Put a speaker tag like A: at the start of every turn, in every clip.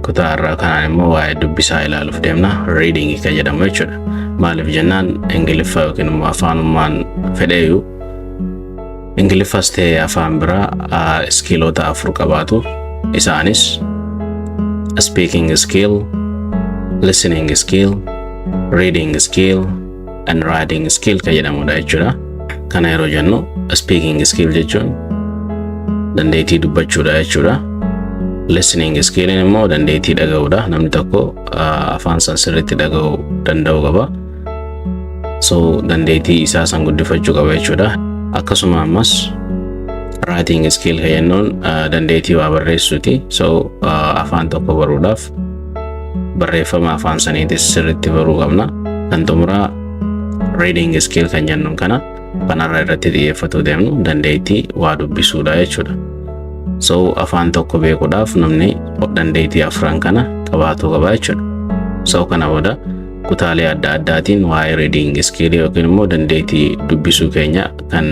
A: kutaa irraa kanaan immoo waa'ee dubbisaa ilaaluuf deemna. Reading kan jedhamu jechuudha. Maaliif jennaan Ingiliffa yookiin immoo afaanummaan fedheeyyuu Ingiliffas ta'ee afaan biraa iskiilota 4 qabaatu. Isaanis speaking skill, listening skill, reading skill, and writing skill kan jedhamudha jechuudha. Kana yeroo jennu speaking skill jechuun dandeettii dubbachuudha jechuudha. Listening skill immoo dandeettii dhaga'uudha. Namni tokko afaan san sirriitti dhaga'uu danda'u qaba. So dandeettii isaa san guddifachuu qaba jechuudha. Akkasuma ammas writing skill kan jennuun dandeettii waa barreessuuti. So afaan tokko baruudhaaf barreeffama afaan saniitis sirriitti baruu qabna. Kan xumuraa reading skill kan jennuun kanarra irratti xiyyeeffatuu deemnu dandeettii waa dubbisuudha jechuudha. So afaan tokko beekuudhaaf namni dandeettii 4 kana qabaatu qaba jechuudha. So kana booda kutaalee adda addaatiin waa'ee reading skill yookiin immoo dandeettii dubbisuu keenya kan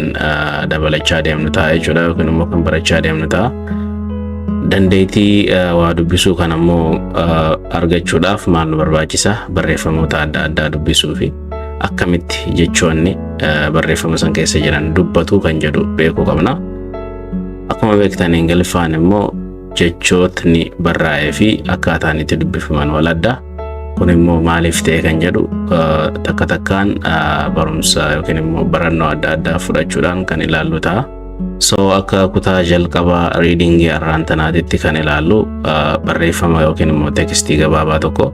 A: dabalachaa deemnu ta'a jechuudha yookiin immoo kan barachaa deemnu ta'a. Dandeettii waa dubbisuu kana immoo argachuudhaaf maal nu barbaachisa? Barreeffamoota adda addaa dubbisuu fi akkamitti jechoonni barreeffama san keessa jiran dubbatu kan jedhu beekuu qabna. Akkuma beektan Ingiliffaan immoo jechootni barraa'ee fi akkaataan itti dubbifaman wal adda. Kun immoo maaliif ta'e kan jedhu takka takkaan barumsa yookiin immoo barannoo adda addaa fudhachuudhaan kan ilaallu ta'a. So akka kutaa jalqabaa reading irraan tanaatitti kan ilaallu barreeffama yookiin immoo tekstii gabaabaa tokko.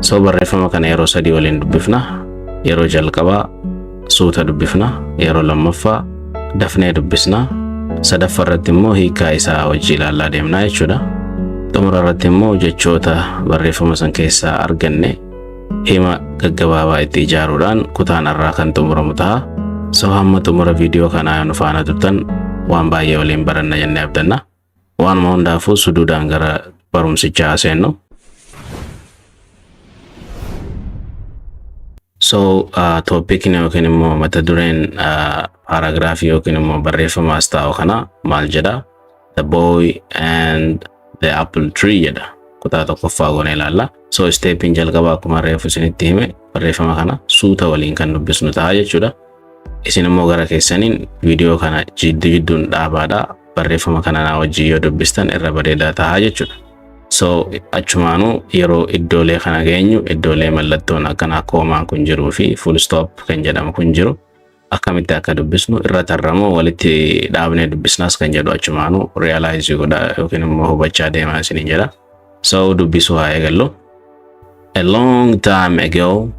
A: So barreeffama kana yeroo 3 waliin dubbifna. Yeroo jalqabaa suuta dubbifna. Yeroo lammaffaa dafnee dubbisna. Sadaffaa irratti immoo hiikaa isaa wajji ilaalaa deemna jechuudha. Xumura irratti immoo jechoota barreeffama san keessaa arganne hima gaggabaabaa itti ijaaruudhaan kutaan irraa kan xumuramu ta'a. So hamma xumura viidiyoo kanaa nu faana turtan waan baay'ee waliin baranna jennee abdanna. Waanuma hundaafuu suduudhaan gara barumsichaa seennu. So topiikni yookiin immoo mata dureen paragraafii yookiin immoo barreeffama as taa'u kana maal jedha? The boy and the apple tree jedha. Kutaa tokkoffaa goonee ilaalla. So steppiin jalqabaa akkuma reefu isinitti hime barreeffama kana suuta waliin kan dubbisnu ta'a jechuudha. Isin immoo gara keessaniin viidiyoo kana jidduun dhaabaadha. Barreeffama kana naa wajjin yoo dubbistan irra bareedaa ta'a jechuudha. So achumaanuu yeroo iddoolee kana geenyu iddoolee mallattoon akkana koomaan kun jiruu fi full stop kan jedhamu kun jiru akkamitti akka dubbisnu irra tarramoo walitti dhaabnee dubbisnaas kan jedhu achumaanuu realize godha yookiin immoo hubachaa deemaa isiniin jedha. So dubbisuu haa eegallu. A long time ago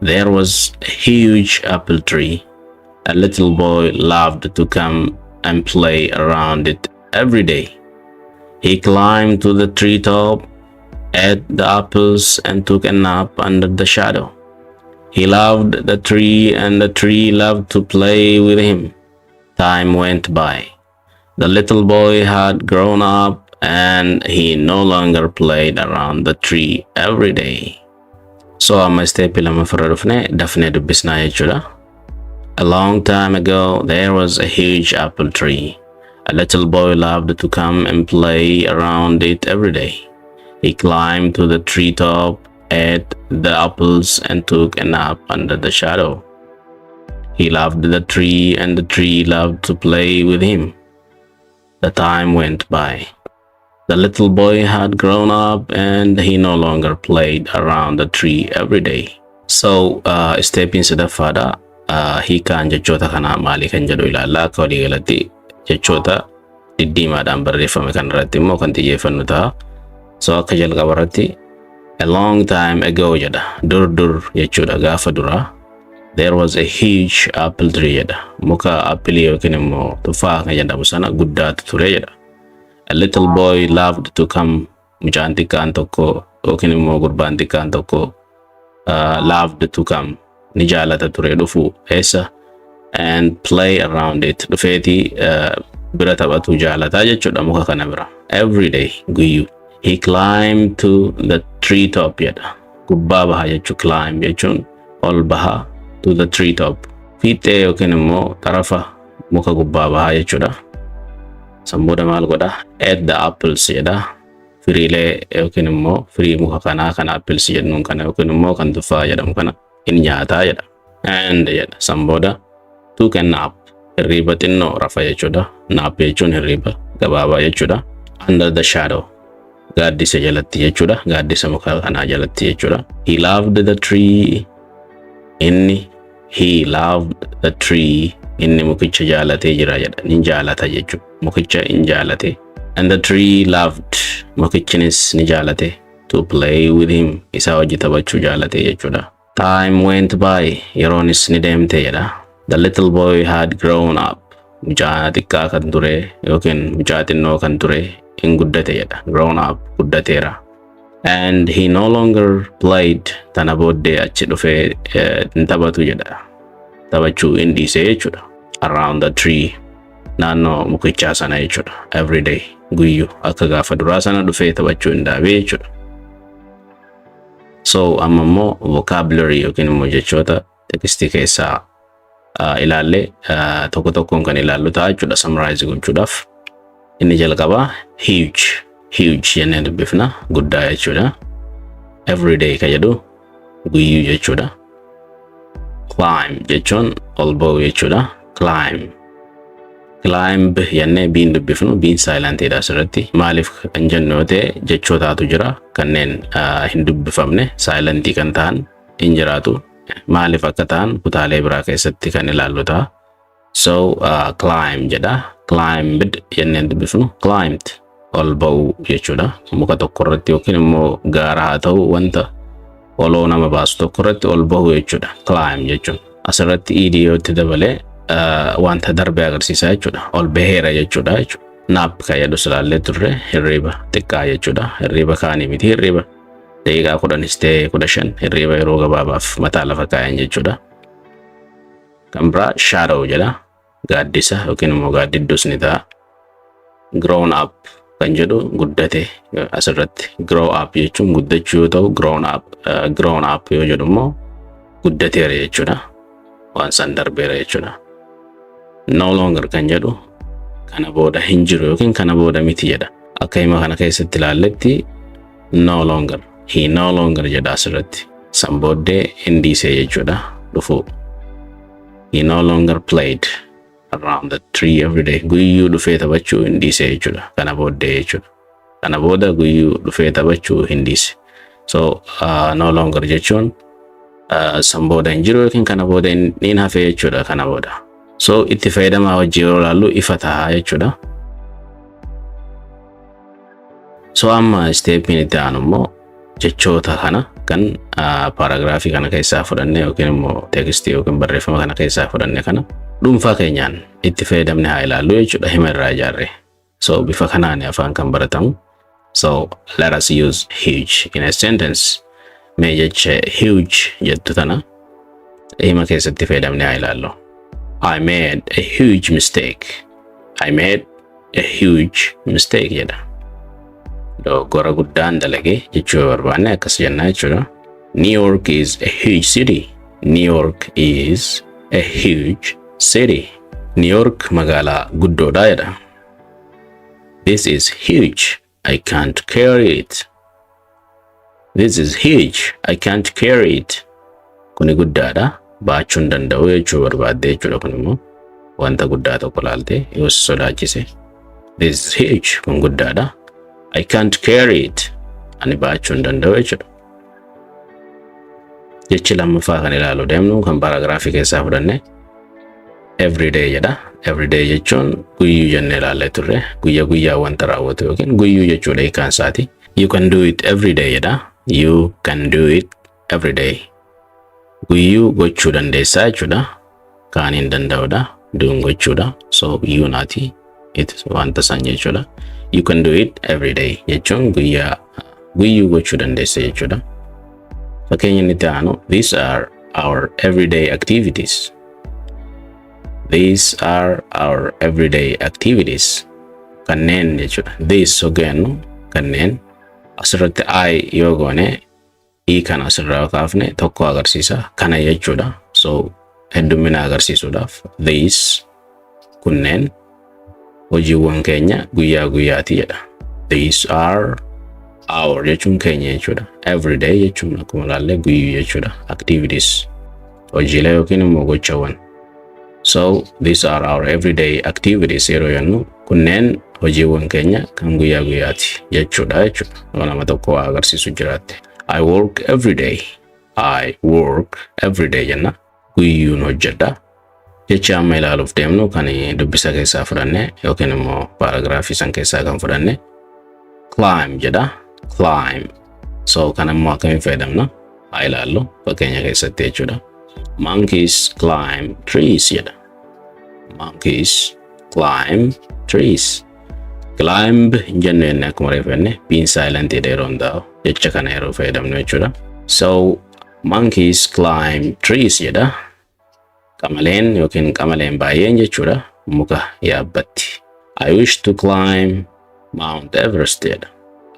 A: there was a huge apple tree. A little boy loved to come and play around it every day. He climbed to the treetop, ate the apples, and took a nap under the shadow. He loved the tree, and the tree loved to play with him. Time went by. The little boy had grown up, and he no longer played around the tree every day. So amma steppi lama farra dafne dubbisnaa jechuudha. A long time ago, there was a huge apple tree. A little boy loved to come and play around it every day. He climbed to the treetop, ate the apples, and took a nap under the shadow. He loved the tree, and the tree loved to play with him. The time went by. The little boy had grown up, and he no longer played around the tree every day. So, steppiin sadaffaadha. Hiikaan jechoota kana maali kan jedhu ilaallaa akka walii galatti jechoota diddiimaadhaan barreeffame kan irratti immoo kan xiyyeeffannu ta'a. So akka jalqabarratti a long time ago jedha. Dur jechuudha gaafa duraa. There was a huge apple tree jedha. Muka appilii yookiin immoo tuffaa kan jedhamu sana guddaatu ture jedha. A little boy loved to come. Mucaan xiqqaan tokko yookiin immoo gurbaan xiqqaan tokko loved to come. Ni jaalata ture dhufu eessa and play around it. Dhufeeti bira taphatu jaalata jechuudha muka kana bira. Every day guyyu. He climbed to the treetop jedha. Gubbaa baha jechuu climb jechuun ol baha to the treetop. Fiixee yookiin immoo tarafa muka gubbaa baha jechuudha. Sammuuda maal godha? Ate the apples jedha. firiilee yookiin immoo firii muka kanaa kan apples jennuun kana yookiin immoo kan tuffaa jedhamu kana in nyaataa jedha. And jedha san booda took a nap, hirriba xinnoo rafa jechuudha. Nap jechuun hirriba gabaabaa jechuudha. Under the shadow, gaaddisa jalatti jechuudha. Gaaddisa muka kanaa jalatti jechuudha. He loved the tree, he loved the tree, inni mukicha jaalatee jira jedha. Ni jaalata jechuudha. Mukicha in jaalate. And the tree loved, mukichinis ni jaalate, to play with him, isa wajji taphachuu jaalate jechuudha. Time went by, yeroonis ni deemte jedha. The little boy had grown up, mucaa xiqqaa kan ture yookiin mucaa xinnoo kan ture in guddate jedha. Grown up, guddateera. And he no longer played, tana booddee achi dhufee hin taphatu jedha. Taphachuu in dhiise jechuudha. Around the tree, naannoo mukichaa sana jechuudha. Every day, guyyuu akka gaafa duraa sana dhufee taphachuu hin dhaabee jechuudha. So amma immoo vocabulary yookiin immoo jechoota tekstii keessaa ilaalle tokko tokkoon kan ilaallu ta'a jechuudha. Summarize gochuudhaaf. Inni jalqabaa huge jennee dubbifna, guddaa jechuudha. Every day ka jedhu guyyuu jechuudha. Climb jechuun ol ba'uu jechuudha. Climb jennee biin dubbifnu, biin silentedha asirratti. Maaliif kan jennu yoo ta'e jechootaatu jira kanneen hin dubbifamne silentii kan ta'an hin jiraatu. Maaliif akka ta'an kutaalee biraa keessatti kan ilaallu ta'a. So climb jedha. Climbed jennee dubbifnu, climbed ol ba'uu jechuudha. Muka tokko irratti yookiin immoo gaara haa ta'u wanta oloo nama baasu tokko irratti ol ba'uu jechuudha. Climb jechuun asirratti ed yootti dabalee wanta darbe agarsiisa jechuudha. Ol baheera jechuudha. Nap ka jedhu silaallee turre hirriba xiqqaa jechuudha. Hirriba kaanii miti, hirriba daqiiqaa 10 ta'e 15 hirriba yeroo gabaabaaf mataa lafa kaayan jechuudha. Kan biraa shadow jedha. Gaaddisa yookiin immoo gaaddiddus ni ta'a. Grown up kan jedhu guddate asirratti. Grow up jechuun guddachuu yoo ta'u, grown up yoo jedhu immoo guddateera jechuudha. Waan san darbeera jechuudha. No longer kan jedhu kana booda hin jiru yookiin kana booda miti jedha. Akka hima kana keessatti ilaalletti no longer, he no longer jedha asirratti. San booddee hin dhiise jechuudha. Dhufu. He no longer played around the tree every day. Guyyuu dhufee taphachuu hin dhiise jechuudha. Kana booddee jechuudha. Kana booda guyyuu dhufee taphachuu hin dhiise. So no longer jechuun san booda hin jiru yookiin kana booda hin hafe jechuudha. Kana booda. So itti fayyadamaa wajjin yeroo ilaallu ifa ta'a jechuudha. So amma steepiin itti aanu immoo jechoota kana kan paragraafii kana keessaa fudhanne yookiin immoo tekstii yookiin barreeffama kana keessaa fudhanne kana dhuunfaa keenyaan itti fayyadamne haa ilaallu jechuudha. Hima irraa ijaarre. So bifa kanaan afaan kan baratamu. So let us use huge in a sentence. Mee jecha huge jettu tana hima keessatti fayyadamne haa ilaallu. I made a huge mistake. I made a huge mistake jedha. Dogoggora guddaan dalage jechuu barbaanne akkas jenna jechuudha. New York is a huge city. New York is a huge city. New York magaalaa guddoodha jedha. This is huge. I can't carry it. This is huge. I can't carry it. Kuni guddaadha. Baachuu hin danda'u jechuu barbaadde jechuudha. Kun immoo wanta guddaa tokko laalte yoo sodaachise. This is huge. Kun guddaadha. I can't carry it. Ani baachuu hin danda'u jechuudha. Jechi lammaffaa kan ilaalu deemnu kan paragraafii keessaa fudhanne every day jedha. Every day jechuun guyyuu jennee ilaallee turre. Guyyaa wanta raawwatu yookiin guyyuu jechuudha hiikaan isaati. You can do it every day jedha. You can do it every day. Guyyuu gochuu dandeessaa jechuudha. Kaan hin danda'udha. Duun gochuudha. So you naati. It wanta san jechuudha. You can do it every day jechuun guyyuu gochuu dandeessa jechuudha. Fakkeenya inni ta'anu, these are our everyday activities. These are our everyday activities. Kanneen jechuudha. These hoggeennu kanneen asirratti I yoo goone I kan asirraa kaafne tokko agarsiisa kana jechuudha. So heddumina agarsiisuudhaaf these kunneen hojiiwwan keenya guyyaa guyyaati jedha. These are Our jechuun keenya jechuudha. Every day jechuun akkuma ilaalle guyyuu jechuudha. Activities hojiilee yookiin immoo gochawwan. So these are our everyday activities yeroo jennu kunneen hojiiwwan keenya kan guyyaa guyyaati jechuudha jechuudha. Nama tokko agarsiisu jiraatte. I work every day. I work every day jenna. Guyyuun hojjedha. Jecha amma ilaaluuf deemnu kan dubbisa keessaa fudhanne yookiin immoo paragraafii san keessaa kan fudhanne climb jedha. Climb. So kan immoo akkamiin fayyadamna? Haa ilaallu fakkeenya keessatti jechuudha. Monkeys climb trees jedha. Monkeys climb trees. Climb jennee akkuma reeffanne being silent yeroo hundaa'u jecha kana yeroo fayyadamnu jechuudha. So monkeys climb trees jedha. Qamaleen yookiin qamaleen baay'een jechuudha muka yaabbatti. I wish to climb Mount Everest jedha.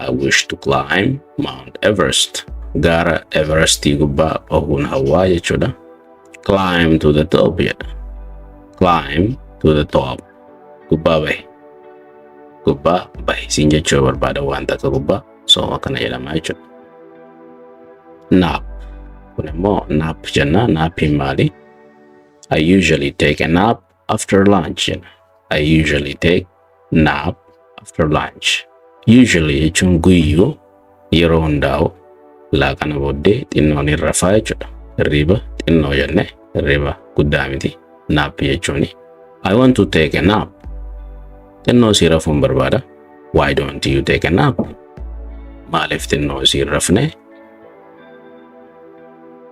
A: I wish to climb Mount Everest. Gaara Everestii gubbaa bahuun hawwaa jechuudha. Climb to the top jedha. Climb to the top. Gubbaa bahi. Gubbaa bahi siin jechuu barbaada waan takka gubbaa. So akkana jedhama jechuudha. Nap. Kun immoo nap jenna. Napiin maali? I usually take a nap after lunch. I usually take nap after lunch. Usually jechuun guyyuu yeroo hundaa'u laa kana booddee xinnoon hin rafaa jechuudha. Hirriba xinnoo jenne hirriba guddaa miti. Nap jechuuni. I want to take a nap. Xinnoo sii rafuun barbaada. Why don't you take a nap? Maaliif xinnoo sii rafne?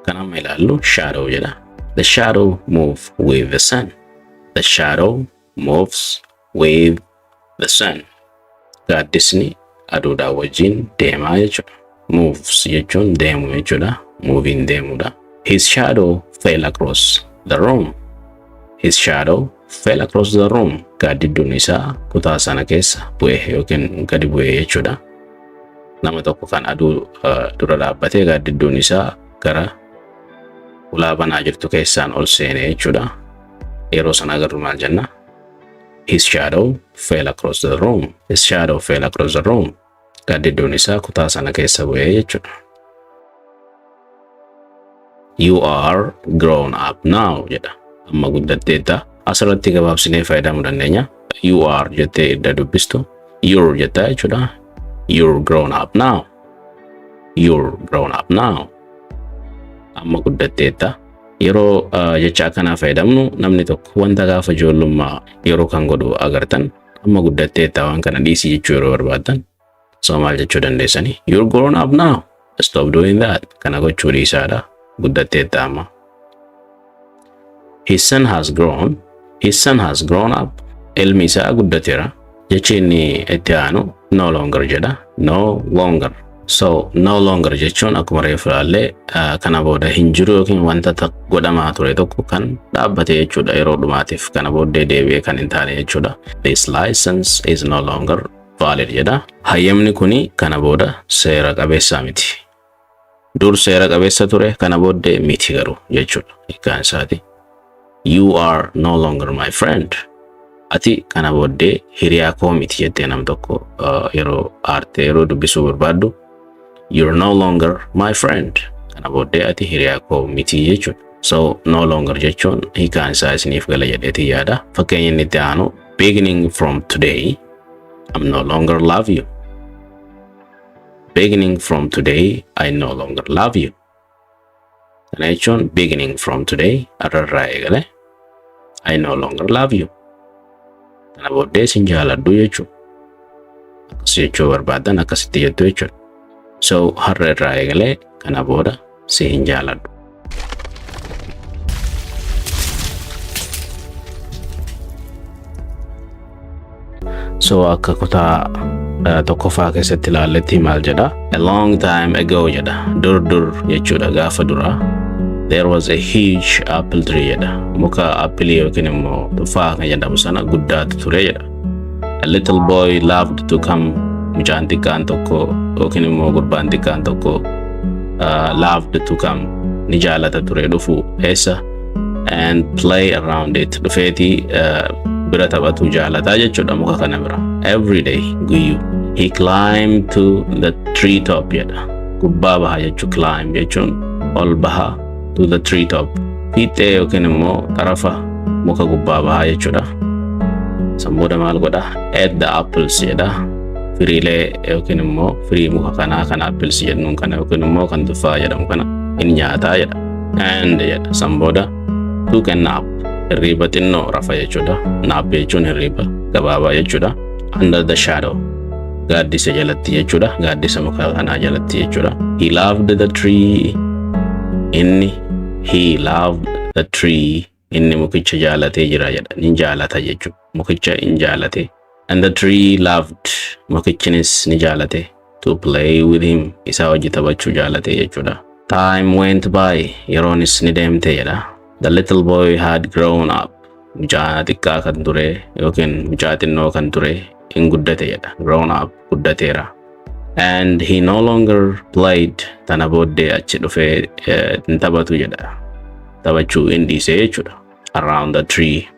A: Kan amma ilaallu shadow jedha. The shadow moves with the sun. The shadow moves with the sun. Gaaddisni aduudhaa wajjin deemaa jechuudha. Moves jechuun deemu jechuudha. Moving deemuudha. His shadow fell across the room. His shadow fell across the room. Gaaddidduun isaa kutaa sana keessa bu'e yookiin gadi bu'e jechuudha. Nama tokko kan aduu dura dhaabbatee gaaddidduun isaa gara ulaa banaa jirtu keessaan ol seene jechuudha. Yeroo sana agarru maal jenna? His shadow fell across the room. His shadow fell across the room. Gaaddidduun isaa kutaa sana keessa bu'ee jechuudha. You are grown up now jedha. Amma guddatteetta. Asirratti gabaabsinee fayyadamuu dandeenya. You are jettee edda dubbistu. You're jettaa jechuudha. You're grown up now. You're grown up now. Amma guddatteetta. Yeroo jecha kana fayyadamnu namni tokko wanta gaafa ijoollummaa yeroo kan godhu agartan amma guddatteetta waan kana dhiisii jechuu yeroo barbaadan so maal jechuu dandeessani? You're grown up now. Stop doing that. Kana gochuu dhiisaadha. Guddatteetta amma. His son has grown. His son has grown up. Ilmi isaa guddateera. Jechi inni itti aanu no longer jedha. No longer. So no longer jechuun akkuma reefu ilaalle kana booda hin jiru yookiin wanta godhamaa ture tokko kan dhaabbate jechuudha yeroo dhumaatiif kana booddee deebi'ee kan hin taane jechuudha. This license is no longer valid jedha. Hayyamni kuni kana booda seera qabeessa miti. Dur seera qabeessa ture kana booddee miti garuu jechuudha. Hiikkaan isaati. You are no longer my friend. Ati kana booddee hiriyaa koo miti jettee nam tokko yeroo aarte yeroo dubbisuu barbaaddu. You're no longer my friend. Kana booddee ati hiriyaa koo miti jechuudha. So no longer jechuun hiikkaan isaa isiniif gala jedheeti yaada. Fakkeenya inni itti aanu beginning from today I'm no longer love you. Beginning from today I no longer love you. Kana jechuun beginning from today arrarraa eegale I no longer love you. Kana booddee sin jaaladhu jechuudha. Akkas jechuu barbaadan akkasitti jettu jechuudha. So har'a irraa eegalee kana booda si hin jaaladhu. So akka kutaa tokkoffaa keessatti ilaalletti maal jedha? A long time ago jedha. Dur jechuudha gaafa dura. There was a huge apple tree jedha. Muka appilii yookiin immoo tuffaa kan jedhamu sana guddaatu ture jedha. A little boy loved to come. Mucaan xiqqaan tokko yookiin immoo gurbaan xiqqaan tokko loved to come. Ni jaalata ture dhufu eessa? And play around it. Dhufeetii bira taphatu jaalataa jechuudha muka kana bira. Every day guyyuu. He climbed to the treetop jedha. Gubbaa baha jechuun climb jechuun ol baha to the treetop. Fiixee yookiin immoo tarafa muka gubbaa baha jechuudha. Sammuuda maal godha? Ate the apples jedha. Firiilee yookiin immoo firii muka kanaa kan apples jedhamuun kana yookiin immoo kan tuffaa jedhamu kana in nyaataa jedha. And jedha sammuuda took a nap. Hirriba xinnoo rafa jechuudha. Nap jechuun hirriba gabaabaa jechuudha. Under the shadow. Gaaddisa jalatti jechuudha. Gaaddisa muka kanaa jalatti jechuudha. He loved the tree. He loved the tree. Inni mukicha jaalatee jira jedha. Ni jaalata jechuudha. Mukicha in jaalate. And the tree loved. Mukichinis ni jaalate. To play with him. Isa hojii taphachuu jaalate jechuudha. Time went by. Yeroonis ni deemte jedha. The little boy had grown up. Mucaa xiqqaa kan ture yookiin mucaa xinnoo kan ture in guddate jedha. Grown up guddateera. And he no longer played. Tana booddee achi dhufee hin taphatu jedha. Taphachuu in dhiisee jechuudha. Around the tree.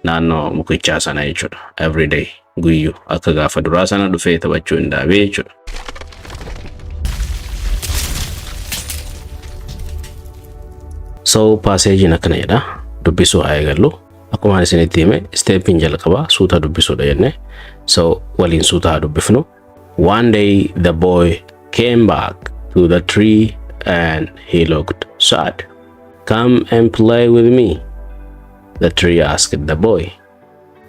A: Naannoo mukichaa sana jechuudha. Every day. Guyyuu akka gaafa duraa sana dhufee taphachuu hin dhaabee jechuudha. So passage akkana jedha. Dubbisuu haa eegallu. Akkuma isinitti hime stepin jalqabaa suuta dubbisuudha jenne. So waliin suuta haa dubbifnu. One day the boy came back to the tree and he looked sad. Come and play with me, the tree asked the boy.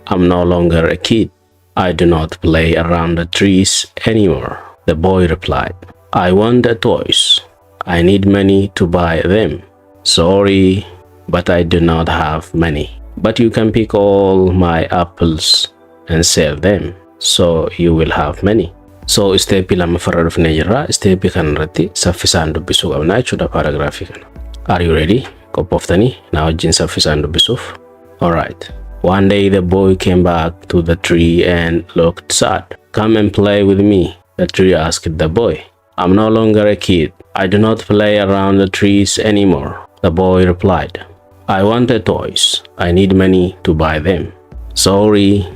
A: I'm no longer a kid. I do not play around the trees anymore, the boy replied. I want the toys. I need money to buy them. Sorry, but I do not have money. But you can pick all my apples and sell them, so you will have money. So steepii lama farra dhufnee jirra. Steepii kanarratti saffisaan dubbisuu qabna jechuudha paragraafii kana. Are you ready? Qophooftanii na wajjin saffisaan dubbisuuf. Alright. One day the boy came back to the tree and looked sad. Come and play with me, the tree asked the boy. I'm no longer a kid. I do not play around the trees anymore, the boy replied. I want the toys. I need money to buy them. Sorry,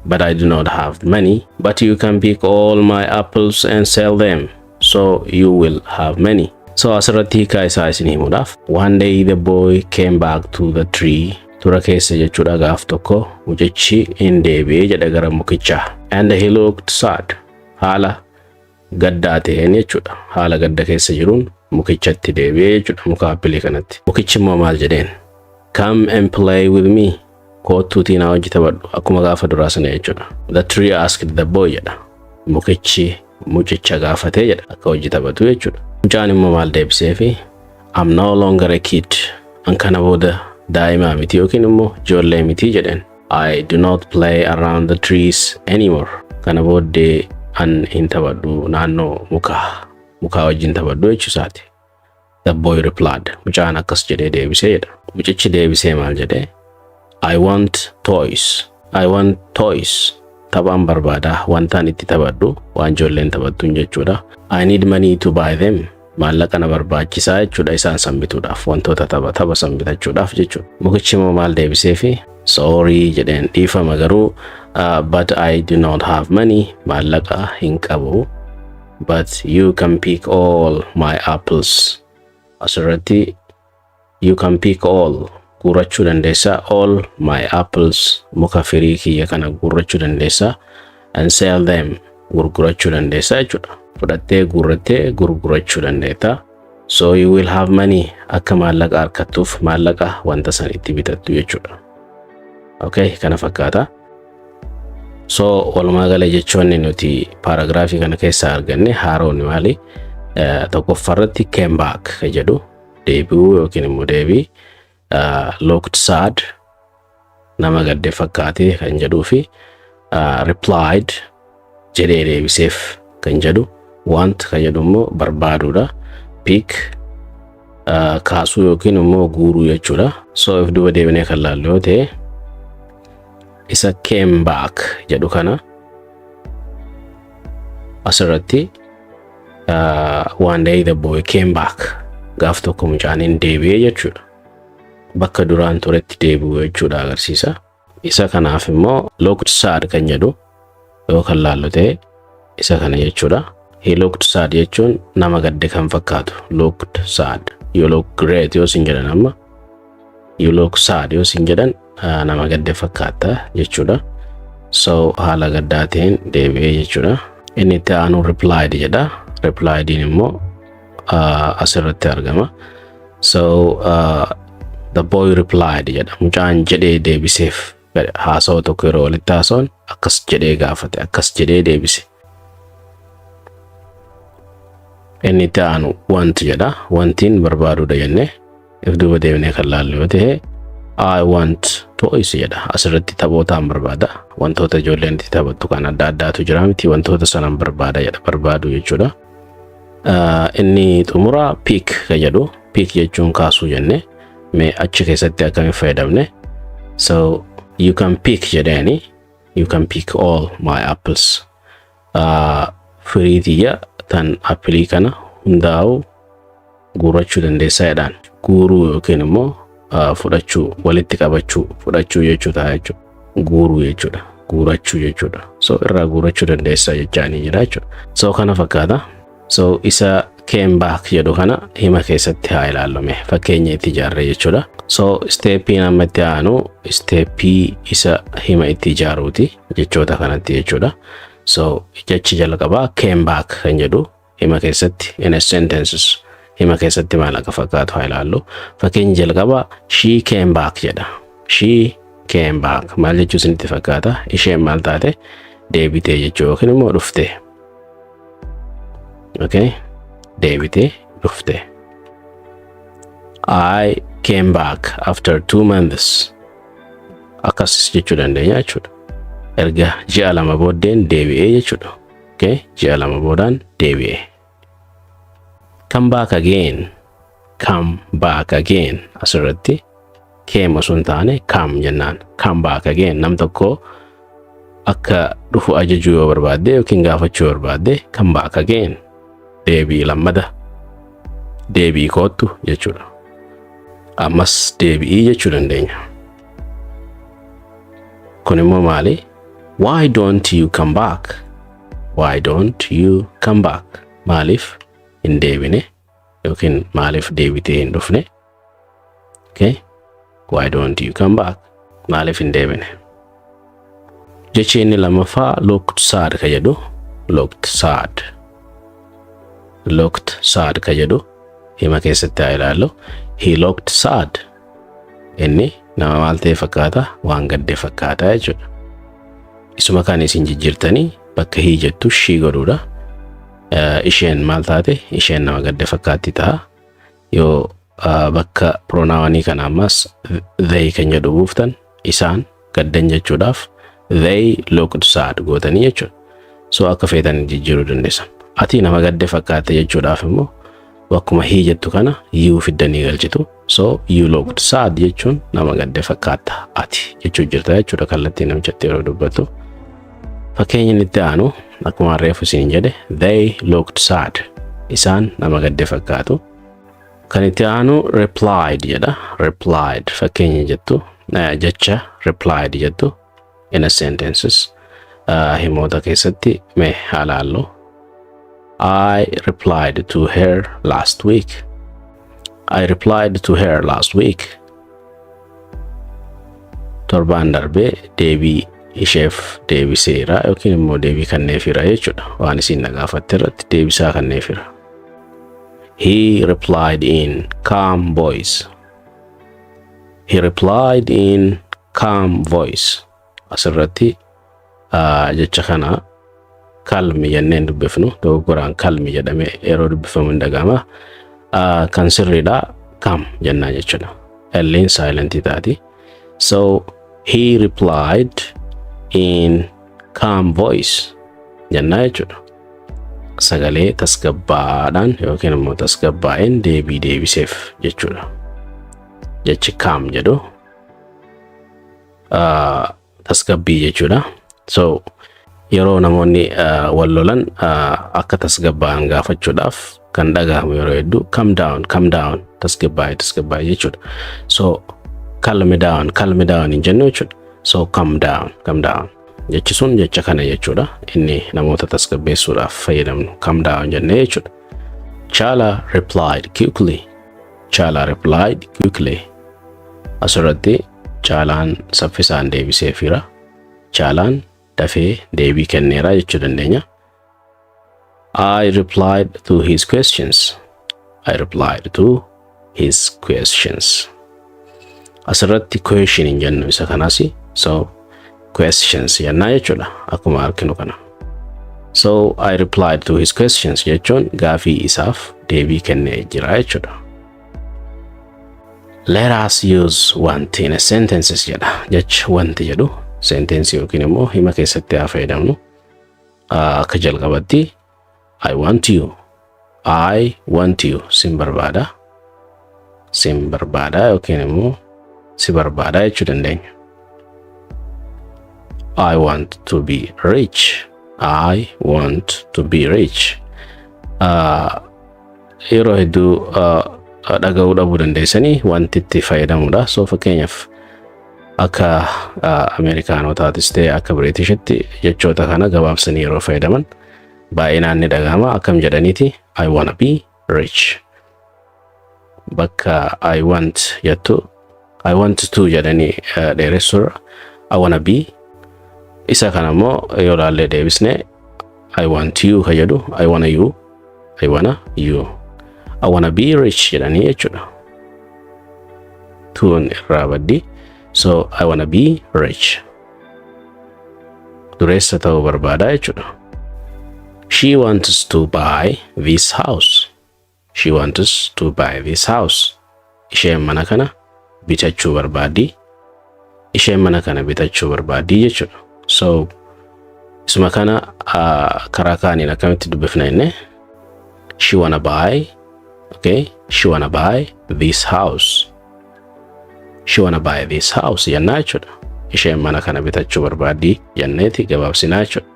A: but I do not have money. But you can pick all my apples and sell them, so you will have money. So asirratti hiikaa isaa isin himuudhaaf. One day the boy came back to the tree. Tura keessa jechuudha gaaf tokko mucichi in deebi'ee jedha gara mukichaa. And he looked sad. Haala gaddaa ta'een jechuudha. Haala gadda keessa jiruun mukichatti deebi'ee jechuudha muka appilii kanatti. Mukichi immoo maal jedheen? Come and play with me. Kootuutii na hojii taphadhu akkuma gaafa duraa sana jechuudha. The tree asked the boy jedha. Mukichi mucicha gaafatee jedha akka hojii taphatu jechuudha. Mucaan immoo maal deebiseefi? I'm no longer a kid. An kana booda daa'imaa miti yookiin immoo ijoollee miti jedheen. I do not play around the trees anymore. Kana booddee an hin taphadhu naannoo mukaa wajjin taphadhu jechuusaati. The boy replied. Mucaan akkas jedhee deebisee jedha. Mucichi deebisee maal jedhee? I want toys. Taphaan barbaada wantaan itti taphadhu waan ijoolleen taphattuun jechuudha. I need money to buy them. Maallaqa na barbaachisaa jechuudha isaan sanbituudhaaf wantoota tapha sanbitachuudhaaf jechuudha. Mukichi immoo maal deebiseefi? Sorry jedheen dhiifama garuu but I do not have money. Maallaqa hin qabu. But you can pick all my apples. Asirratti you can pick all gurrachuu dandeessa. All my apples muka firii kiyya kana gurrachuu dandeessa. And sell them gurgurachuu dandeessa jechuudha. Fudhattee gurrattee gurgurachuu dandeetta. So you will have money. Akka maallaqa harkattuuf maallaqa wanta san itti bitattu jechuudha. Okay, kana fakkaata. So walumaa gala jechoonni nuti paragraafii kana keessa arganne haaroonni maali? Tokkoffaarratti came back kan jedhu deebi'uu yookiin immoo deebii. Looked sad nama gadde fakkaate kan jedhuu fi replied jedhee deebiseef kan jedhu. Want kan jedhu immoo barbaaduudha. Pick kaasuu yookiin immoo guuruu jechuudha. So if duba deebinee kan laallu yoo ta'e isa came back jedhu kana asirratti one day the boy came back gaaf tokko mucaan hin deebi'ee jechuudha. Bakka duraan turetti deebi'uu jechuudha agarsiisa. Isa kanaaf immoo looked sad kan jedhu yoo kan laallu ta'e isa kana jechuudha. He looked sad jechuun nama gadde kan fakkaatu. Looked sad. You look great yoo sin jedhan amma. You look sad yoo sin jedhan nama gadde fakkaata jechuudha. So haala gaddaatiin deebi'ee jechuudha. Inni itti aanu replied jedha. Replied immoo asirratti argama. So the boy replied jedha. Mucaan jedhee deebiseef. Haasawaa tokko yeroo walitti haasawaan akkas jedhee gaafate. Akkas jedhee deebise. Inni itti aanu want jedha. Wantiin barbaaduudha jennee. If duuba deebinee kan laallu yoo ta'e I want toys jedha. Asirratti taphootaan barbaada. Wantoota ijoolleen itti taphattu kan adda addaatu jira miti. Wantoota sanan barbaada jedha. Barbaadu jechuudha. Inni xumuraa pick kan jedhu. Pick jechuun kaasuu jennee. Mee achi keessatti akkamiin fayyadamne. So you can pick jedhani. You can pick all my apples. Firii tiyya tan appilii kana hundaa'u guurachuu dandeessaa jedhaan. Guuruu yookiin immoo fudhachuu, walitti qabachuu, fudhachuu jechuu ta'a jechuudha. Guuruu jechuudha. Guurachuu jechuudha. So irraa guurachuu dandeessaa jechaanii jira jechuudha. So kana fakkaata. So isa came back jedhu kana hima keessatti haa ilaallame. Fakkeenya itti ijaarre jechuudha. So steppii amma itti aanu steppii isa hima itti ijaaruuti jechoota kanatti jechuudha. So jechi jalqabaa came back kan jedhu hima keessatti in a sentences hima keessatti maal akka fakkaatu haa ilaallu. Fakkeenya jalqabaa she came back jedha. She came back maal jechuu isinitti fakkaata? Isheen maal taate? Deebitee jechuu yookiin immoo dhufte. Okay? Deebitee dhufte. I came back after 2 months. Akkas jechuu dandeenya jechuudha. Erga ji'a lama booddeen deebi'ee jechuudha. Okay? Ji'a lama boodaan deebi'ee. Come back again. Come back again. Asirratti came osoo hin taane come jennaan. Come back again. Nam tokko akka dhufu ajajuu yoo barbaadde yookiin gaafachuu yoo barbaadde come back again. Deebii lammada. Deebii koottu jechuudha. Ammas deebi'ii jechuu dandeenya. Kun immoo maali? Why don't you come back? Why don't you come back? Maaliif hin deebine yookiin maaliif deebitee hin dhufne? Okay? Why don't you come back? Maaliif hin deebine? Jechi inni lammaffaa looked sad ka jedhu. Looked sad. Looked sad ka jedhu hima keessatti haa ilaallu. He looked sad. Inni nama maal ta'e fakkaata? Waan gadde fakkaata jechuudha. Isuma kan isin jijjiirtanii bakka hii jettu shii godhuudha. Isheen maal taate? Isheen nama gadde fakkaatti ta'a. Yoo bakka pronaawanii kana ammas they kan jedhu buuftan isaan gaddan jechuudhaaf they looked sad gootanii jechuudha. So akka feetan jijjiiruu dandeessan. Ati nama gadde fakkaate jechuudhaaf immoo bakkuma hii jettu kana you fiddanii galchitu. So you looked sad jechuun nama gadde fakkaata ati jechuu jirta jechuudha kallattii namichatti yeroo dubbattu. Fakkeenyi itti aanu akkuma reefu isin jedhe they looked sad. Isaan nama gadde fakkaatu. Kan itti aanu replied jedha. Replied fakkeenya jettu jecha replied jettu in a sentences himoota keessatti mee halaallu. I replied to her last week. I replied to her last week. Torbaan darbee deebii isheef deebiseera yookiin immoo deebii kanneefira jechuudha. Waan isin nagaafatte irratti deebisaa kanneefira. He replied in calm voice. He replied in calm voice. Asirratti jecha kana kalmi jenneen dubbifnu dogoggoraan kalmi jedhame yeroo dubbifamu hin dhagahama. Kan sirriidha calm jennaa jechuudha. L'n silent taati. So he replied in calm voice jennaa jechuudha. Sagalee tasgabbaadhaan yookiin immoo tasgabbaa'een deebii deebiseef jechuudha. Jechi calm jedhu tasgabbii jechuudha. So yeroo namoonni wal lolan akka tasgabbaa'an gaafachuudhaaf kan dhagahamu yeroo hedduu calm down tasgabbaa'e jechuudha. So calm down hin jennu jechuudha. So calm down jechi sun jecha kana jechuudha. Inni namoota tasgabbeessuudhaaf fayyadamnu calm down jennee jechuudha. Chala replied quickly. Chala replied quickly. Asirratti Chalaan saffisaan deebiseefira. Chalaan dafee deebii kenneera jechuu dandeenya. I replied to his questions. I replied to his questions. Asirratti question hin jennu isa kanasi. So questions jennaa jechuudha. Akkuma arginu kana. So I replied to his questions jechuun gaafii isaaf deebii kennee jira jechuudha. Let us use want in a sentences jedha. Jecha wanti jedhu sentence yookiin immoo hima keessatti haa fayyadamnu. Akka jalqabatti I want you. I want you. Sin barbaada. Sin barbaada yookiin immoo si barbaada jechuu dandeenya. I want to be rich. I want to be rich. Yeroo hedduu dhaga'uu dhabuu dandeessanii wanti itti fayyadamuudha. So fakkeenyaaf akka Ameerikaanotaattis ta'e akka Biriitishitti jechoota kana gabaabsanii yeroo fayyadaman baay'inaan ni dhaga'ama. Akkam jedhaniiti I wanna be rich. Bakka I want jettu I want to jedhanii dheeressuudha. I wanna be isa kana immoo yoo ilaalle deebisne I want you ka jedhu I wanna you. I wanna you. I wanna be rich jedhanii jechuudha. Tuun irraa baddi. So I wanna be rich. Dureessa ta'uu barbaada jechuudha. She wants to buy this house. She wants to buy this house. Isheen mana kana bitachuu barbaaddi. Isheen mana kana bitachuu barbaaddi jechuudha. So isuma kana karaa kaaniin akkamitti dubbifna inni? She wanna buy. Okay, she wanna buy this house. She wanna buy this house jennaa jechuudha. Isheen mana kana bitachuu barbaaddi jenneeti gabaabsinaa jechuudha.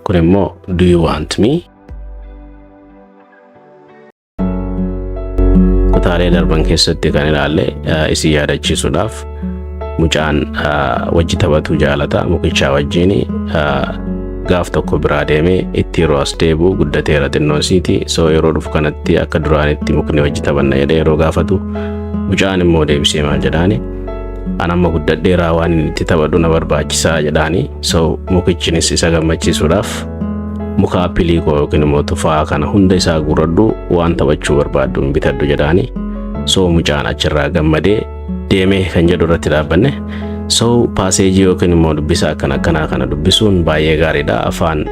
A: Kun immoo do you want me? Kutaalee darban keessatti kan ilaalle isii yaadachiisuudhaaf mucaan wajji taphatu jaalata mukicha wajjini gaaf tokko biraa deemee itti yeroo as deebi'u guddateera xinnoosiiti. So yeroo dhufu kanatti akka duraanitti mukni wajji taphanna jedhee yeroo gaafatu mucaan immoo deebisee maal jedhaani anamma guddadheeraa waan inni itti taphadhu na barbaachisaa jedhaani. So mukichinis isa gammachiisuudhaaf muka appilii koo yookiin immoo tufaa kana hunda isaa guradhu waan taphachuu barbaaddu bitadhu jedhaani. So mucaan achirraa gammadee deemee kan jedhu irratti dhaabbanne. So passage yookiin immoo dubbisa akkana kana dubbisuun baay'ee gaariidha afaan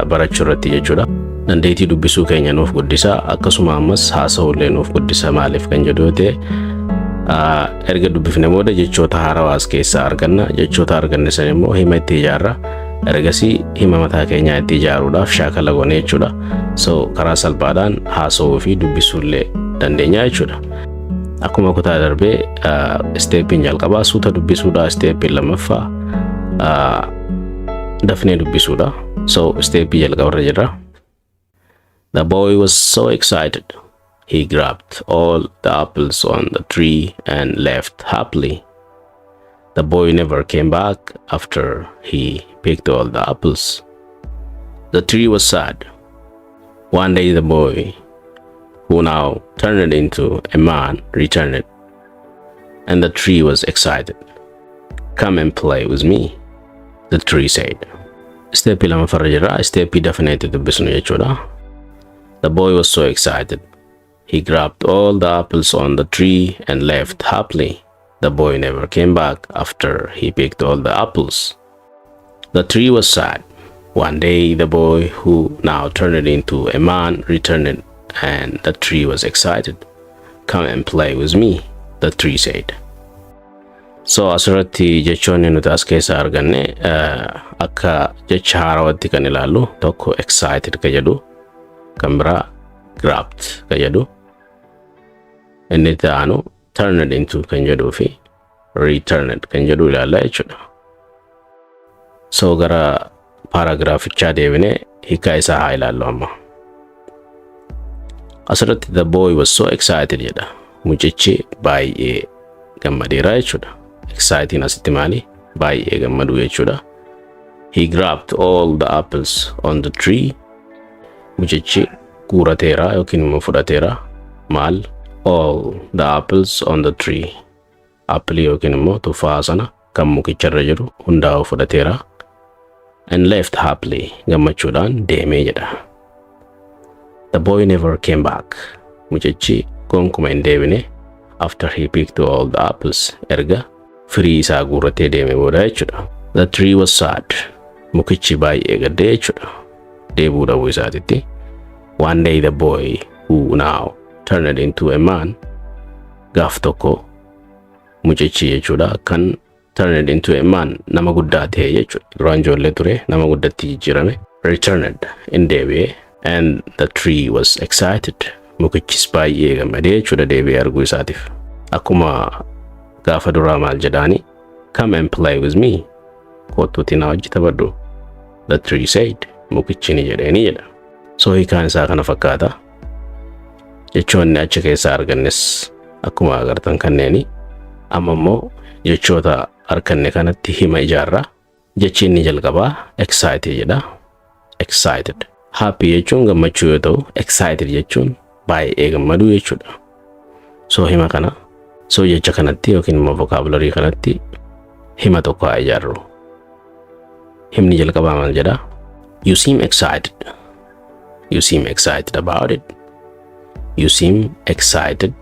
A: barachuu irratti jechuudha. Dandeettii dubbisuu keenya nuuf guddisa akkasuma ammas haasa'uullee nuuf guddisa. Maaliif kan jedhu ta'e erga dubbifne booda jechoota haarawaas keessaa arganna. Jechoota arganne san immoo hima itti ijaarra. Ergasii hima mataa keenyaa itti ijaaruudhaaf shaakala goone jechuudha. So karaa salphaadhaan haasa'uu fi dubbisuullee dandeenya jechuudha. Akkuma kutaa darbee steepin jalqabaa suuta dubbisuudha. Steepin lammaffaa dafnee dubbisuudha. So steepii jalqabarra jirra. The boy was so excited. He grabbed all the apples on the tree and left happily. The boy never came back after he picked all the apples. The tree was sad. One day the boy, who now turned into a man, returned, and the tree was excited. Come and play with me, the tree said. Steepii lammaffaa jirra. Steepii dafneetti dubbisnu jechuudha. The boy was so excited. He grabbed all the apples on the tree and left happily. The boy never came back after he picked all the apples. The tree was sad. One day the boy, who now turned into a man, returned, and the tree was excited. Come and play with me, the tree said. So asirratti jechoonni nuti as keessa arganne akka jecha haarawatti kan ilaallu tokko excited ka jedhu kan biraa grabbed ka jedhu inni itti aanu turned into kan jedhuu fi returned kan jedhu ilaalla jechuudha. So gara paaraagraafichaa deebine hiikaa isaa haa ilaallu amma. Asirratti the boy was so excited jedha. Mucichi baay'ee gammadeera jechuudha. Exciting asitti maali? Baay'ee gammadu jechuudha. He grabbed all the apples on the tree. Mucichi guurateera yookiin immoo fudhateera. Maal? All the apples on the tree. Apple yookiin immoo tuffaa sana kan mukicharra jiru hundaa fudhateera. And left happily. Gammachuudhaan deemee jedha. The boy never came back. Mucichi gonkuma hin deebine after he picked all the apples. Erga firii isaa guuratee deemee booda jechuudha. The tree was sad. Mukichi baay'ee gaddee jechuudha. Deebuu dhabuu isaatitti. One day the boy, who now turned into a man, gaaf tokko mucichi jechuudha kan turned into a man nama guddaa ta'e jechuudha. Duraan ijoollee ture nama guddatti jijjiirame. Returned in deebi'ee and the tree was excited. Mukichis baay'ee gammadee jechuudha deebi'ee arguu isaatiif. Akkuma gaafa duraa maal jedhaani? Come and play with me. Kottuutti na wajji taphadhu. The tree said. Mukichi ni jedheeni jedha. So hiikaan isaa kana fakkaata. Jechoonni achi keessaa argannes akkuma agartan kanneeni. Amma immoo jechoota arganne kanatti hima ijaarra. Jechi inni jalqabaa excited jedha. Excited. Happy jechuun gammachuu yoo ta'u, excited jechuun baay'ee gammaduu jechuudha. So hima kana. So jecha kanatti yookiin immoo vocabulary kanatti hima tokko haa ijaarru. Himni jalqabaa maal jedha? You seem excited. You seem excited about it. You seem excited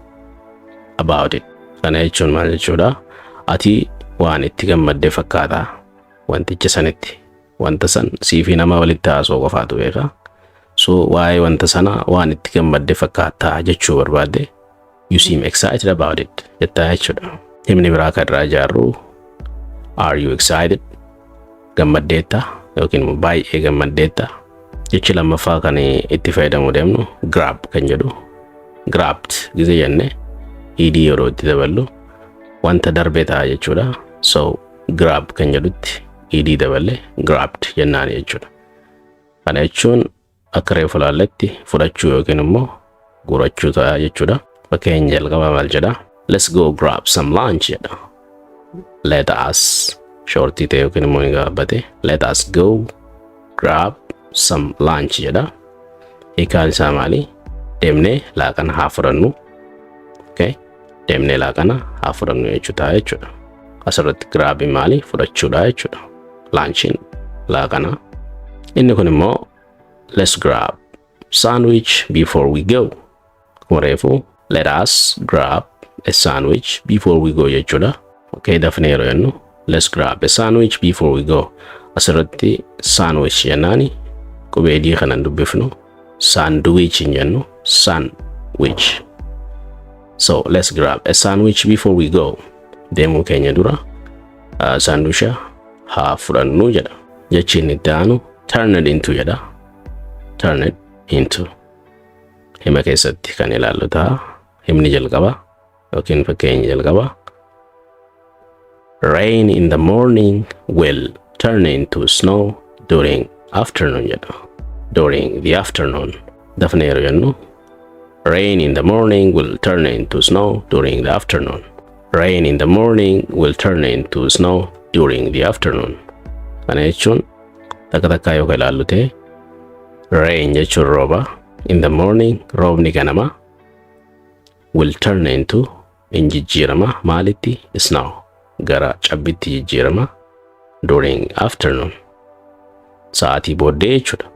A: about it. Kana jechuun maal jechuudha? Ati waan itti gammadde fakkaata. Wanticha sanitti. Wanta san siifi nama walitti haasoo qofaatu beeka. So waa'ee wanta sana waan itti gammadde fakkaata jechuu barbaadde. You seem excited about it. Jettaa jechuudha. Himni biraa kan irraa ijaarru. Are you excited? Gammaddeetta yookiin baay'ee gammaddeetta. Jechi lammaffaa kan itti fayyadamuu deemnu grab kan jedhu. Grabbed gisee jenne ed yeroo itti daballu wanta darbee ta'a jechuudha. So grab kan jedhutti ed daballe grabbed jennaan jechuudha. Kana jechuun akka reefu laalletti fudhachuu yookiin immoo guurachuu ta'a jechuudha. Fakkeenya jalqabaa maal jedha? Let's go grab some lunch jedha. Let us shortii ta'e yookiin immoo ni gaabbate. Let us go grab some lunch jedha. Hiikaan isaa maali? Deemnee laaqana haa fudhannu. Okay? Deemnee laaqana haa fudhannu jechuudha. Asirratti graabiin maali? Fudhachuudha jechuudha. Lunchiin laaqana. Inni kun immoo let's grab sandwich before we go. Akkuma reefu let us grab a sandwich before we go jechuudha. Okay, dafnee yeroo jennu let's grab a sandwich before we go. Asirratti sandwich jennaani qubee adii kanan dubbifnu sandwich hin jennu sandwich. So let's grab a sandwich before we go. Deemuu keenya dura sandwicha haa fudhannu jedha. Jechi inni itti aanu turn it into jedha. Turn it into. Hima keessatti kan ilaallu ta'a. Himni jalqaba yookiin fakkeenyi jalqaba. Rain in the morning will turn into snow during afternoon jedha. During the afternoon. Dafnee yeroo jennu rain in the morning will turn into snow during the afternoon. Rain in the morning will turn into snow during the afternoon. Kana jechuun takka takkaa yoo ilaallu ta'e rain jechuun rooba. In the morning roobni ganama will turn into in jijjiirama maalitti? Snow. Gara cabbitti jijjiirama during afternoon. Sa'aatii booddee jechuudha.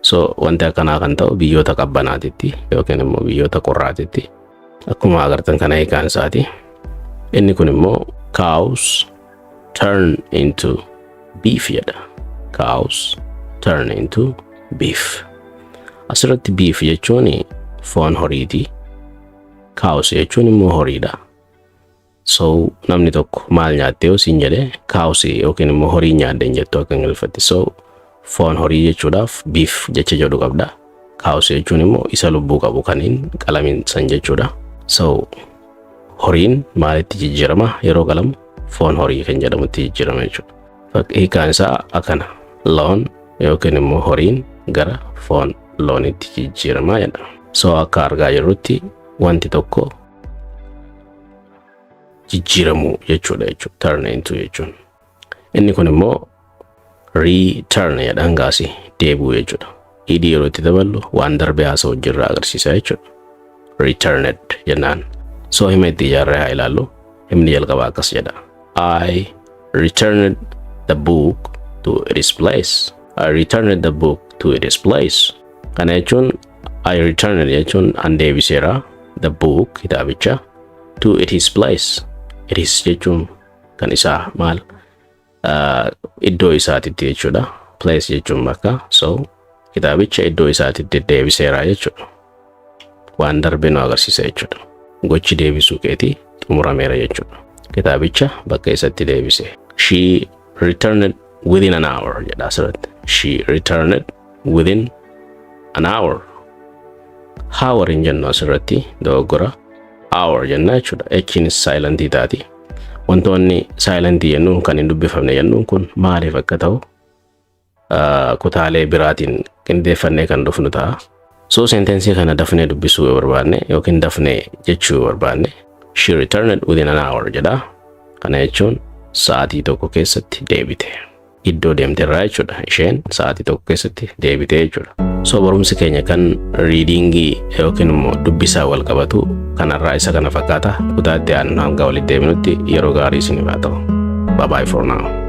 A: So wanta akkanaa kan ta'u biyyoota qabbanaatitti yookiin immoo biyyoota qorraatitti. Akkuma agartan kana hiikaan isaati. Inni kun immoo cows turn into beef jedha. Cows turn into beef. Asirratti beef jechuun foon horiiti. Cows jechuun immoo horiidha. So namni tokko maal nyaatte yoo siin jedhe cows yookiin immoo horii nyaadde jettu akka ingiliffatti. So foon horii jechuudhaaf beef jecha jedhu qabda. Cows jechuun immoo isa lubbuu qabu kaniin qalamiin san jechuudha. So horiin maalitti jijjiirama yeroo qalamu? Foon horii kan jedhamutti jijjiirama jechuudha. Hiikaan isaa akkana. Loon yookiin immoo horiin gara foon loonitti jijjiirama jedha. So akka argaa jirrutti wanti tokko jijjiiramu jechuudha. Turn into jechuun. Inni kun immoo return jedha hangaasi deebi'uu jechuudha. Id yeroo itti daballu waan darbee haasa'u hojirraa agarsiisa jechuudha. Returned jennaan. So hima itti ijaarree haa ilaallu. Himni jalqabaa akkas jedha. I returned the book to its place. I returned the book to its place. Kana jechuun I returned jechuun an deebiseera the book kitaabicha to its place. It is jechuun kan isaa maal iddoo isaatitti jechuudha. Place jechuun bakka. So kitaabicha iddoo isaatitti deebiseera jechuudha. Waan darbe nu agarsiisa jechuudha. Gochi deebisuu keetii xumurameera jechuudha. Kitaabicha bakka isatti deebise. She returned within an hour jedha asirratti. She returned within an hour. Hour hin jennu asirratti dogoggora. Hour jenna jechuudha. H'n silent taati. Wantoonni silent jennuun kan hin dubbifamne jennuun kun maaliif akka ta'u kutaalee biraatiin qindeeffannee kan dhufnu ta'a. So sentensii kana dafnee dubbisuu yoo barbaanne yookiin dafnee jechuu yoo barbaanne she returned within an hour jedha. Kana jechuun sa'aatii tokko keessatti deebite. Iddoo deemterraa jechuudha. Isheen sa'aatii tokko keessatti deebite jechuudha. So barumsi keenya kan readingii yookiin immoo dubbisaa wal qabatu kanarraa isa kana fakkaata. Kutaatti aanu hanga walitti deebinutti yeroo gaarii isiniif haa ta'u. Bye bye for now.